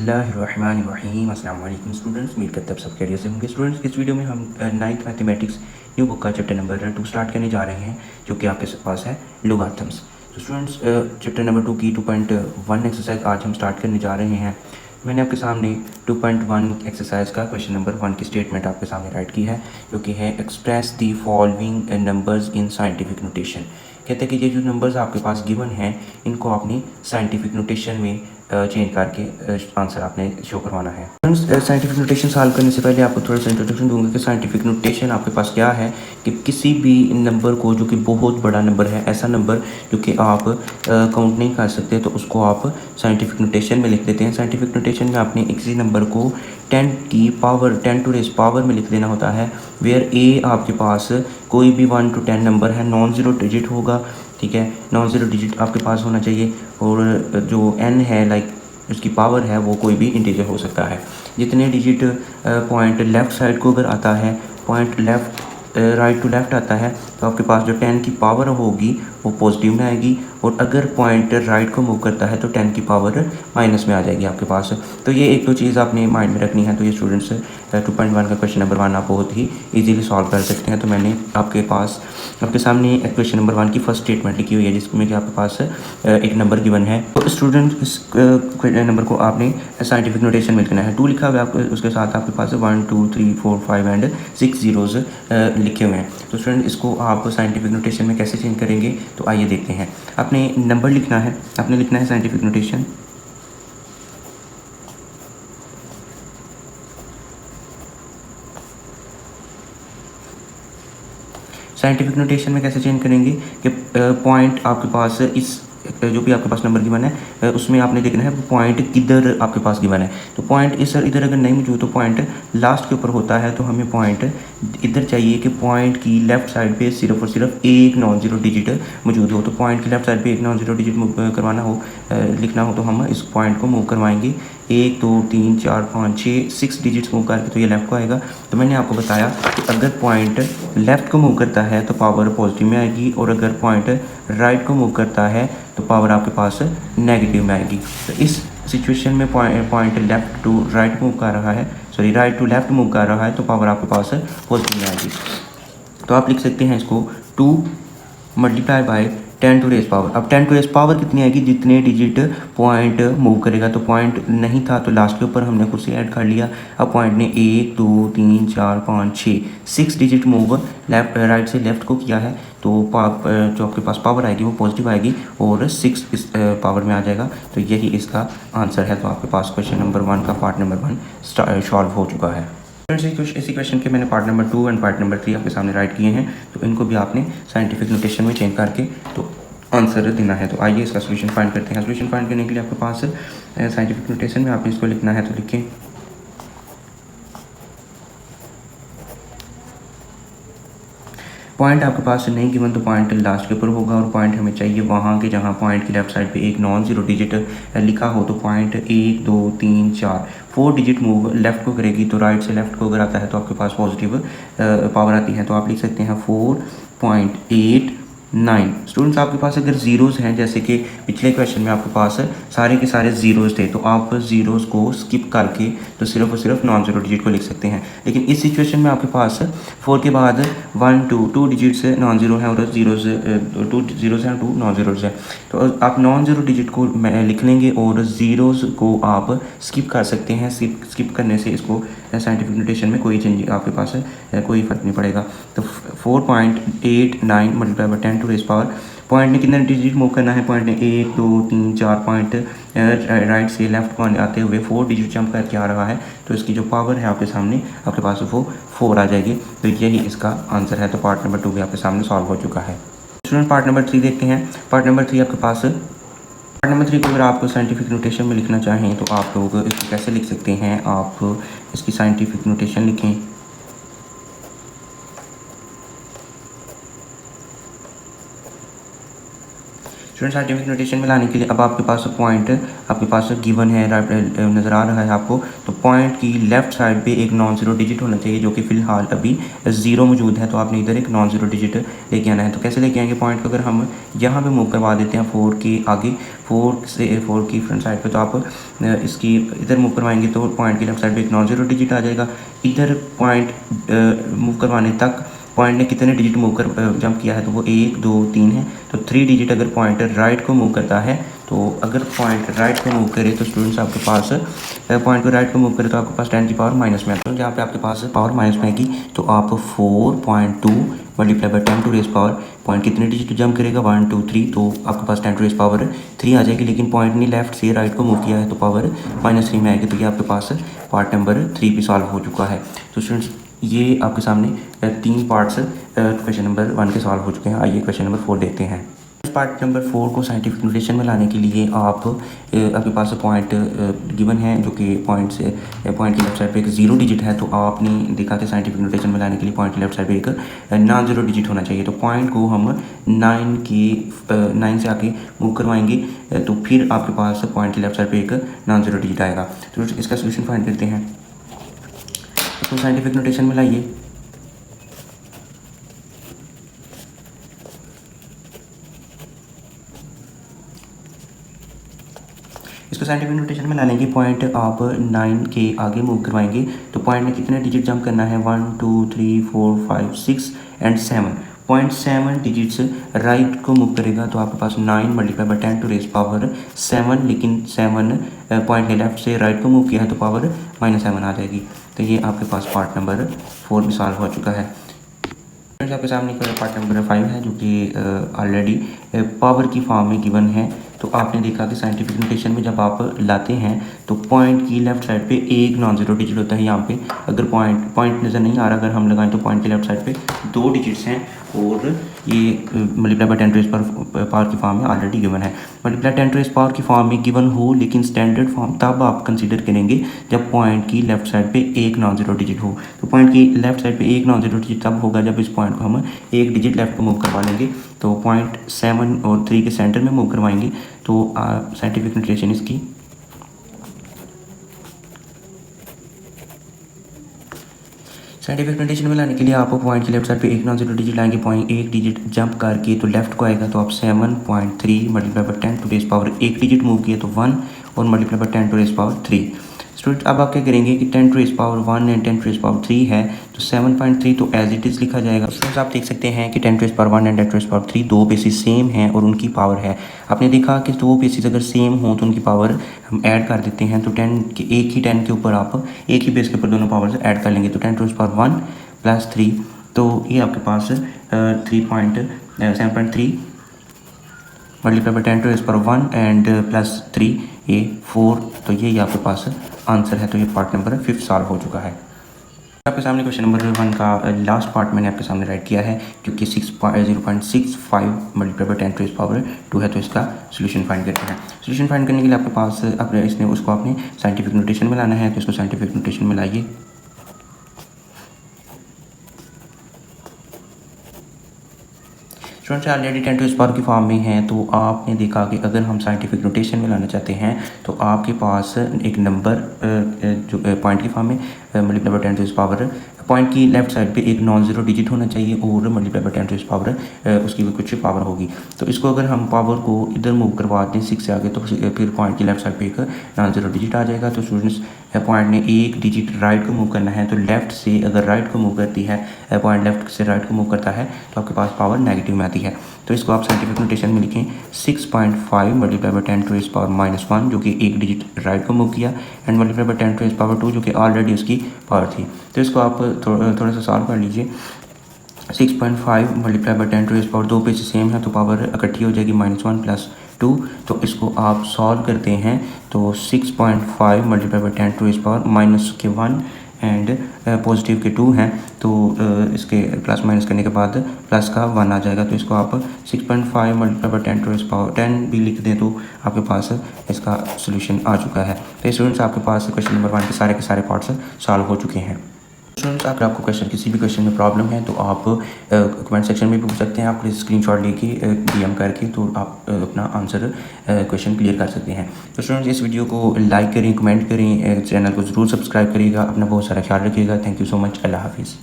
बिस्मिल्लाहिर्रहमानिर्रहीम। अस्सलाम वालेकुम स्टूडेंट्स, उम्मीद करते हैं सब खैरियत से होंगे। स्टूडेंट्स, इस वीडियो में हम नाइन्थ मैथमेटिक्स न्यू बुक का चैप्टर नंबर 2 स्टार्ट करने जा रहे हैं, जो कि आपके पास है लोगारिथम्स। तो स्टूडेंट्स, चैप्टर नंबर 2 की 2.1 एक्सरसाइज आज हम स्टार्ट करने जा रहे हैं। मैंने आपके सामने 2.1 एक्सरसाइज का क्वेश्चन नंबर 1 की स्टेटमेंट आपके सामने राइट की है, जो कि है express the following numbers in scientific notation. कहते हैं कि ये जो नंबर्स आपके पास गिवन हैं, इनको आपने साइंटिफिक नोटेशन में चेंज करके आंसर आपने शो करवाना है। साइंटिफिक नोटेशन सॉल्व करने से पहले आपको थोड़ा सा इंट्रोडक्शन दूंगा कि साइंटिफिक नोटेशन आपके पास क्या है। कि किसी भी नंबर को जो कि बहुत बड़ा नंबर है, ऐसा नंबर जो कि आप काउंट नहीं कर सकते, तो उसको आप साइंटिफिक नोटेशन में लिख देते हैं। साइंटिफिक नोटेशन में आपने किसी नंबर को 10 टू रेस पावर में लिख देना होता है, वेयर ए आपके पास कोई भी 1 to 10 नंबर है, नॉन ज़ीरो डिजिट होगा। ठीक है, नॉन ज़ीरो डिजिट आपके पास होना चाहिए। और जो एन है, लाइक उसकी पावर है, वो कोई भी इंटीजर हो सकता है। जितने डिजिट पॉइंट लेफ़्ट साइड को अगर आता है, point left right to left आता है, तो आपके पास जो 10 की पावर होगी वो पॉजिटिव में आएगी। और अगर पॉइंट राइट को मूव करता है तो 10 की पावर माइनस में आ जाएगी आपके पास। तो ये एक दो चीज़ आपने माइंड में रखनी है। तो ये स्टूडेंट्स 2.1 का क्वेश्चन नंबर 1 आप बहुत ही इजीली सॉल्व कर सकते हैं। तो मैंने आपके सामने क्वेश्चन नंबर 1 की फर्स्ट स्टेटमेंट लिखी हुई है, जिसमें कि आपके पास एक नंबर गिवन है। तो स्टूडेंट, इस नंबर को आपने साइंटिफिक नोटेशन में लिखना है। 2 लिखा हुआ है आपको, उसके साथ आपके पास 1 2 3 4 5 एंड 6 ज़ीरोज़ लिखे हुए हैं। तो स्टूडेंट, इसको आप साइंटिफिक नोटेशन में कैसे चेंज करेंगे, तो आइए देखते हैं। आपने नंबर लिखना है, आपने लिखना है साइंटिफिक नोटेशन। साइंटिफिक नोटेशन में कैसे चेंज करेंगे कि पॉइंट आपके पास इस जो भी आपके पास नंबर गिवन है, उसमें आपने देखना है पॉइंट किधर आपके पास गिवन है। तो पॉइंट इधर अगर नहीं मौजूद, तो पॉइंट लास्ट के ऊपर होता है, तो हमें पॉइंट इधर चाहिए कि पॉइंट की लेफ़्ट साइड पे सिर्फ और सिर्फ एक नॉन ज़ीरो डिजिट मौजूद हो। तो पॉइंट की लेफ़्ट साइड पे एक नॉन ज़ीरो डिजिट करवाना हो, लिखना हो, तो हम इस पॉइंट को मूव करवाएंगे 1 2 3 4 5 6 डिजिट्स मूव करके, तो ये लेफ़्ट को आएगा। तो मैंने आपको बताया कि अगर पॉइंट लेफ़्ट को मूव करता है तो पावर पॉजिटिव में आएगी, और अगर पॉइंट राइट को मूव करता है तो पावर आपके पास नेगेटिव में आएगी। तो इस सिचुएशन में point left to right move कर रहा है, sorry right to left move कर रहा है, तो पावर आपके पास पॉजिटिव में आएगी। तो आप लिख सकते हैं इसको 2 multiply by 10 to raise power. अब 10 टू रेस पावर कितनी आएगी, जितने डिजिट पॉइंट मूव करेगा। तो पॉइंट नहीं था तो लास्ट के ऊपर हमने खुद से ऐड कर लिया। अब पॉइंट ने 1 2 3 4 5 6 डिजिट मूव लेफ्ट राइट से लेफ्ट को किया है, तो जो आपके पास पावर आएगी वो पॉजिटिव आएगी, और 6 इस पावर में आ जाएगा। तो यही इसका आंसर है। तो आपके पास क्वेश्चन नंबर 1 का पार्ट नंबर 1 सॉल्व हो चुका है। इसी क्वेश्चन के मैंने part number 2 and part number 3 आपके सामने राइट किए हैं, तो इनको भी आपने साइंटिफिक नोटेशन में चेंज करके तो आंसर देना है। तो आइए इसका सोल्यूशन फाइंड करते हैं। सोल्यूशन फाइंड करने के लिए आपके पास साइंटिफिक नोटेशन में आपने इसको लिखना है, तो लिखें पॉइंट आपके पास नहीं गिवन, तो पॉइंट लास्ट के ऊपर होगा, और पॉइंट हमें चाहिए वहाँ के जहाँ पॉइंट की लेफ्ट साइड पे एक नॉन ज़ीरो डिजिट लिखा हो। तो पॉइंट 1 2 3 4 डिजिट मूव लेफ़्ट को करेगी, तो राइट से लेफ़्ट को अगर आता है तो आपके पास पॉजिटिव पावर आती है। तो आप लिख सकते हैं 4.89। स्टूडेंट्स, आपके पास अगर ज़ीरोज़ हैं, जैसे कि पिछले क्वेश्चन में आपके पास सारे के सारे ज़ीरोज़ थे, तो आप ज़ीरोज़ को स्किप करके तो सिर्फ और सिर्फ नॉन ज़ीरो डिजिट को लिख सकते हैं। लेकिन इस सिचुएशन में आपके पास 4 के बाद 1 2 डिजिट्स नॉन ज़ीरो हैं, और ज़ीरोज़ 2 ज़ीरोज़ हैं, 2 नॉन ज़ीरोज़ हैं। तो आप नॉन ज़ीरो डिजिट को लिख लेंगे, और ज़ीरोज़ को आप स्किप कर सकते हैं। स्किप करने से इसको साइंटिफिक नोटेशन में कोई चेंज आपके पास कोई फ़र्क नहीं पड़ेगा। तो 4.89 multiply by 10 to raise power, point ने कितने डिजिट मूव करना है, पॉइंट ने 1 2 3 4 पॉइंट राइट से लेफ्ट को आते हुए 4 डिजिट जंप करके आ रहा है। तो इसकी जो पावर है आपके सामने, आपके पास वो 4 आ जाएगी। तो यही इसका आंसर है। तो पार्ट नंबर 2 भी आपके सामने सॉल्व हो चुका है। स्टूडेंट, पार्ट नंबर 3 देखते हैं। पार्ट नंबर 3 आपके पास, पार्ट नंबर 3 को अगर आप साइंटिफिक नोटेशन में लिखना चाहें तो आप लोग इसको कैसे लिख सकते हैं। आप इसकी साइंटिफिक नोटेशन लिखें। स्टूडेंट साइंटिफिक नोटेशन में लाने के लिए अब आपके पास पॉइंट आपके पास गिवन है, नज़र आ रहा है आपको। तो पॉइंट की लेफ्ट साइड पे एक नॉन ज़ीरो डिजिट होना चाहिए, जो कि फ़िलहाल अभी ज़ीरो मौजूद है। तो आपने इधर एक नॉन ज़ीरो डिजिट लेके आना है। तो कैसे लेके आएंगे पॉइंट को? अगर हम यहाँ पे मूव करवा देते हैं 4 के आगे, 4 की फ्रंट साइड पे, तो आप इसकी इधर मूव करवाएंगे तो पॉइंट की लेफ्ट साइड पे एक नॉन ज़ीरो डिजिट आ जाएगा। इधर पॉइंट मूव करवाने तक पॉइंट ने कितने डिजिट मूव कर जंप किया है? तो वो 1 2 3 है। तो 3 डिजिट अगर पॉइंटर राइट को मूव करता है, तो अगर पॉइंट राइट को मूव करे तो स्टूडेंट्स आपके पास पॉइंट को राइट को मूव करे तो आपके पास 10 की पावर माइनस में, तो जहाँ पे आपके पास पावर माइनस में आएगी तो आप 4.2 multiply by 10 to raise power, point कितने डिजिट जंप करेगा? 1 2 3, तो आपके पास 10 टू रेस पावर 3 आ जाएगी। लेकिन पॉइंट ने लेफ्ट से राइट को मूव किया है तो पावर -3 में आएगी। तो ये आपके पास पार्ट नंबर 3 भी सॉल्व हो चुका है। तो स्टूडेंट्स ये आपके सामने 3 पार्ट्स क्वेश्चन नंबर 1 के सॉल्व हो चुके हैं। आइए क्वेश्चन नंबर 4 देखते हैं। पार्ट नंबर 4 को साइंटिफिक नोटेशन में लाने के लिए आप आपके पास पॉइंट गिवन है, जो कि पॉइंट की लेफ्ट साइड पे एक ज़ीरो डिजिट है। तो आपने देखा कि साइंटिफिक नोटेशन में लाने के लिए पॉइंट की लेफ्ट साइड पे एक नॉन ज़ीरो डिजिट होना चाहिए। तो पॉइंट को हम 9 से आके मूव करवाएंगे, तो फिर आपके पास पॉइंट की लेफ्ट साइड पे एक नॉन ज़ीरो डिजिट आएगा। तो इसका सोल्यूशन फाइंड करते हैं। तो साइंटिफिक नोटेशन में लाइए। इसको साइंटिफिक नोटेशन में लाने की पॉइंट आप 9 के आगे मूव करवाएंगे तो पॉइंट में कितने डिजिट जंप करना है? 1 2 3 4 5 6 एंड 7। पॉइंट 7 डिजिट्स राइट को मूव करेगा तो आपके पास 9 multiply by 10 to raise power 7। लेकिन 7 पॉइंट ने लेफ्ट से राइट को मूव किया है तो पावर -7 आ जाएगी। तो ये आपके पास पार्ट नंबर 4 भी सॉल्व हो चुका है। आपके सामने पार्ट नंबर 5 है, जो कि ऑलरेडी पावर की फॉर्म में गिवन है। तो आपने देखा कि साइंटिफिक नोटेशन में जब आप लाते हैं तो पॉइंट की लेफ्ट साइड पे एक नॉन ज़ीरो डिजिट होता है। यहाँ पे अगर पॉइंट नज़र नहीं आ रहा, अगर हम लगाएं तो पॉइंट की लेफ्ट साइड पे 2 डिजिट्स हैं और ये multiply by 10 to raise power की फॉर्म में ऑलरेडी गिवन है। मल्टीप्लाई 10 टू रेज़ पावर की फॉर्म में गिवन हो, लेकिन स्टैंडर्ड फॉर्म तब आप कंसीडर करेंगे जब पॉइंट की लेफ्ट साइड पे एक नॉन ज़ीरो डिजिट हो। तो पॉइंट की लेफ्ट साइड पे एक नॉन ज़ीरो डिजिट तब होगा जब इस पॉइंट को हम एक डिजिट लेफ्ट को मूव करवा लेंगे। तो पॉइंट 7 और 3 के सेंटर में मूव करवाएंगे। तो साइंटिफिक नोटेशन इसकी साइंटिफिक नोटेशन में लाने के लिए आप पॉइंट की लेफ्ट साइड पे एक नॉन ज़ीरो डिजिट लाएंगे। पॉइंट एक डिजिट जंप करके तो लेफ्ट को आएगा, तो आप 7.3 multiply by 10 to raise power एक डिजिट मूव किया तो 1 और multiply by 10 to raise power 3। Student अब आप क्या करेंगे कि 10 to raise power 1 and 10 to raise power 3 है तो 7.3 तो एज इट इज़ लिखा जाएगा। स्टूडेंट्स आप देख सकते हैं कि 10 to raise power 1 and 10 to raise power 3 दो बेसिस सेम हैं और उनकी पावर है। आपने देखा कि दो बेसिस अगर सेम हो तो उनकी पावर हम ऐड कर देते हैं। तो 10 के एक ही 10 के ऊपर आप एक ही बेस के ऊपर दोनों पावर से ऐड कर लेंगे। तो 10 टू रेज़ पावर 1 प्लस 3, तो ये आपके पास 7.3 multiply by 10 to raise power 1 and plus 3 ये 4। तो ये आपके पास आंसर है। तो ये पार्ट नंबर 5 सॉल्व हो चुका है। आपके सामने क्वेश्चन नंबर 1 का लास्ट पार्ट मैंने आपके सामने राइट किया है, क्योंकि 0.65 multiply by 10 to raise power 2 है। तो इसका सोल्यूशन फाइंड करते हैं। सोल्यूशन फाइंड करने के लिए आपके पास उसको आपने साइंटिफिक नोटेशन में लाना है। तो इसको साइंटिफिक नोटेशन में लाइए। Students already 10 to raise power की फॉर्म में हैं। तो आपने देखा कि अगर हम साइंटिफिक नोटेशन में लाना चाहते हैं तो आपके पास एक नंबर जो पॉइंट की फॉर्म में multiply by 10 to raise power point की लेफ्ट साइड पे एक नॉन ज़ीरो डिजिट होना चाहिए और multiply by 10 to raise power उसकी भी कुछ पावर होगी। तो इसको अगर हम पावर को इधर मूव करवा दें 6 से आगे तो फिर पॉइंट की लेफ्ट साइड पे एक नॉन ज़ीरो डिजिट आ जाएगा। तो स्टूडेंट्स पॉइंट ने एक डिजिट राइट को मूव करना है, तो लेफ्ट से अगर राइट को मूव करती है, पॉइंट लेफ्ट से राइट को मूव करता है तो आपके पास पावर नेगेटिव में आती है। तो इसको आप साइंटिफिक नोटेशन में लिखें 6.5 multiply by 10 to raise power -1, जो कि एक डिजिट राइट को मूव किया, and multiply by 10 to raise power 2, जो कि ऑलरेडी उसकी पावर थी। तो इसको आप थोड़ा सा सॉल्व कर लीजिए। 6.5 multiply by 10 to raise power 2 पे से सेम है तो पावर इकट्ठी हो जाएगी -1 प्लस 2। तो इसको आप सॉल्व करते हैं तो 6.5 multiply by 10 to raise power -1 and positive के 2 हैं। तो इसके प्लस माइनस करने के बाद प्लस का 1 आ जाएगा। तो इसको आप 6.5 multiply by 10 to raise power 10 भी लिख दें तो आपके पास इसका सोल्यूशन आ चुका है। तो स्टूडेंट्स आपके पास क्वेश्चन नंबर 1 के सारे पार्ट्स सॉल्व हो चुके हैं। स्टूडेंट्स अगर आपको किसी भी क्वेश्चन में प्रॉब्लम है तो आप कमेंट सेक्शन में भी पूछ सकते हैं। आप स्क्रीनशॉट लेके डीएम करके तो आप अपना आंसर क्वेश्चन क्लियर कर सकते हैं। तो स्टूडेंट्स इस वीडियो को लाइक करें, कमेंट करें, चैनल को ज़रूर सब्सक्राइब करिएगा। अपना बहुत सारा ख्याल रखिएगा। Thank you so much. अल्लाह हाफिज़।